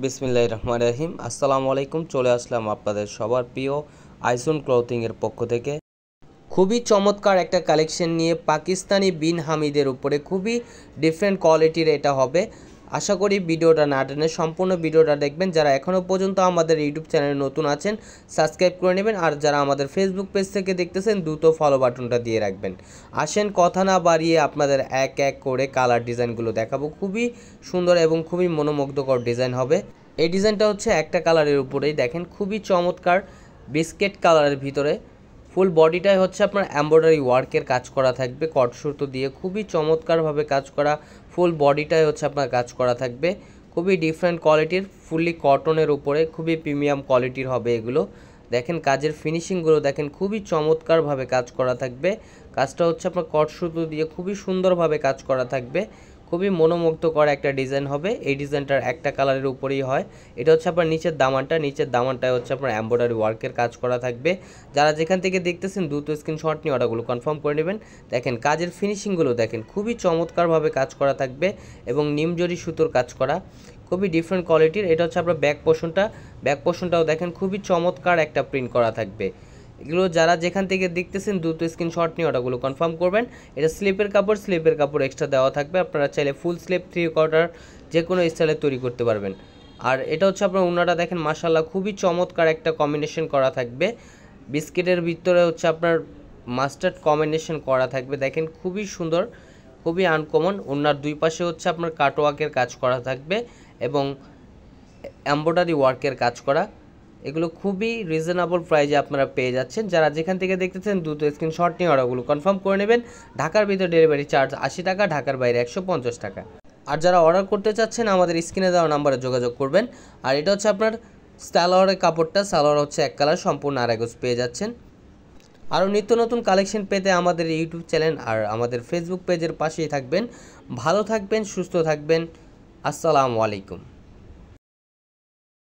বিসমিল্লাহির রহমানির রহিম। আসসালামু আলাইকুম। চলে আসলাম আপনাদের সবার প্রিয় আইসন ক্লথিংয়ের পক্ষ থেকে খুবই চমৎকার একটা কালেকশন নিয়ে পাকিস্তানি বিন হামিদের উপরে খুবই ডিফারেন্ট কোয়ালিটির এটা হবে। আশা করি ভিডিওটা না টেনে সম্পূর্ণ ভিডিওটা দেখবেন। যারা এখনও পর্যন্ত আমাদের ইউটিউব চ্যানেলে নতুন আছেন সাবস্ক্রাইব করে নেবেন, আর যারা আমাদের ফেসবুক পেজ থেকে দেখতেছেন দ্রুত ফলো বাটনটা দিয়ে রাখবেন। আসেন কথা না বাড়িয়ে আপনাদের এক এক করে কালার ডিজাইনগুলো দেখাবো। খুবই সুন্দর এবং খুবই মনোমুগ্ধকর ডিজাইন হবে। এই ডিজাইনটা হচ্ছে একটা কালারের উপরেই, দেখেন খুবই চমৎকার বিস্কিট কালারের ভিতরে ফুল বডিটাই হচ্ছে আপনার এমব্রয়ডারি ওয়ার্কের কাজ করা থাকবে, কট সুতো দিয়ে খুবই চমৎকারভাবে কাজ করা। ফুল বডিটাই হচ্ছে আপনার কাজ করা থাকবে, খুবই ডিফারেন্ট কোয়ালিটির, ফুললি কটনের উপরে খুবই প্রিমিয়াম কোয়ালিটির হবে এগুলো। দেখেন কাজের ফিনিশিংগুলো দেখেন, খুবই চমৎকারভাবে কাজ করা থাকবে। কাজটা হচ্ছে আপনার কট সুতো দিয়ে খুবই সুন্দরভাবে কাজ করা থাকবে, খুবই মনোমুগ্ধকর একটা ডিজাইন হবে। এই ডিজাইনটার একটা কালারের উপরেই হয়। এটা হচ্ছে আপনার নিচের দামানটায় হচ্ছে আপনার এমব্রয়ডারি ওয়ার্কের কাজ করা থাকবে। যারা যেখান থেকে দেখতেছেন দ্রুত স্ক্রিনশট নিয়ে অর্ডারগুলো কনফার্ম করে নেবেন। দেখেন কাজের ফিনিশিংগুলো দেখেন, খুবই চমৎকারভাবে কাজ করা থাকবে এবং নিমজরি সুতোর কাজ করা, খুবই ডিফারেন্ট কোয়ালিটির। এটা হচ্ছে আপনার ব্যাক পোর্শনটাও দেখেন খুবই চমৎকার একটা প্রিন্ট করা থাকবে। এগুলো যারা যেখান থেকে দেখতেছেন দ্রুত স্ক্রিনশট নিয়ে অর্ডারগুলো কনফার্ম করবেন। এটা স্লিপের কাপড় এক্সট্রা দেওয়া থাকবে, আপনারা চাইলে ফুল স্লিপ 3/4 যে কোনো স্টাইলে তৈরি করতে পারবেন। আর এটা হচ্ছে আপনার ওড়নাটা দেখেন মাশাআল্লাহ খুবই চমৎকার একটা কম্বিনেশন করা থাকবে। বিস্কিটের ভিতরে হচ্ছে আপনার মাস্টার্ড কম্বিনেশন করা থাকবে, দেখেন খুবই সুন্দর, খুবই আনকমন। ওড়নার দুই পাশে হচ্ছে আপনার কাটওয়ার্কের কাজ করা থাকবে এবং এমব্রয়ডারি ওয়ার্কের কাজ করা। এগুলো খুবই রিজনেবল প্রাইজে আপনারা পেয়ে যাচ্ছেন। যারা যেখান থেকে দেখতেছেন দ্রুত স্ক্রিনশট নিয়ে অর্ডারগুলো কনফার্ম করে নেবেন। ঢাকার ভিতরে ডেলিভারি চার্জ 80 টাকা, ঢাকার বাইরে 150 টাকা। আর যারা অর্ডার করতে চাচ্ছেন আমাদের স্ক্রিনে দেওয়া নাম্বারে যোগাযোগ করবেন। আর এটা হচ্ছে আপনার সালোয়ারের কাপড়টা, সালোয়ার হচ্ছে এক কালার, সম্পূর্ণ আড়াই গজ পেয়ে যাচ্ছেন। আরও নিত্য নতুন কালেকশন পেতে আমাদের ইউটিউব চ্যানেল আর আমাদের ফেসবুক পেজের পাশেই থাকবেন। ভালো থাকবেন, সুস্থ থাকবেন। আসসালামু আলাইকুম।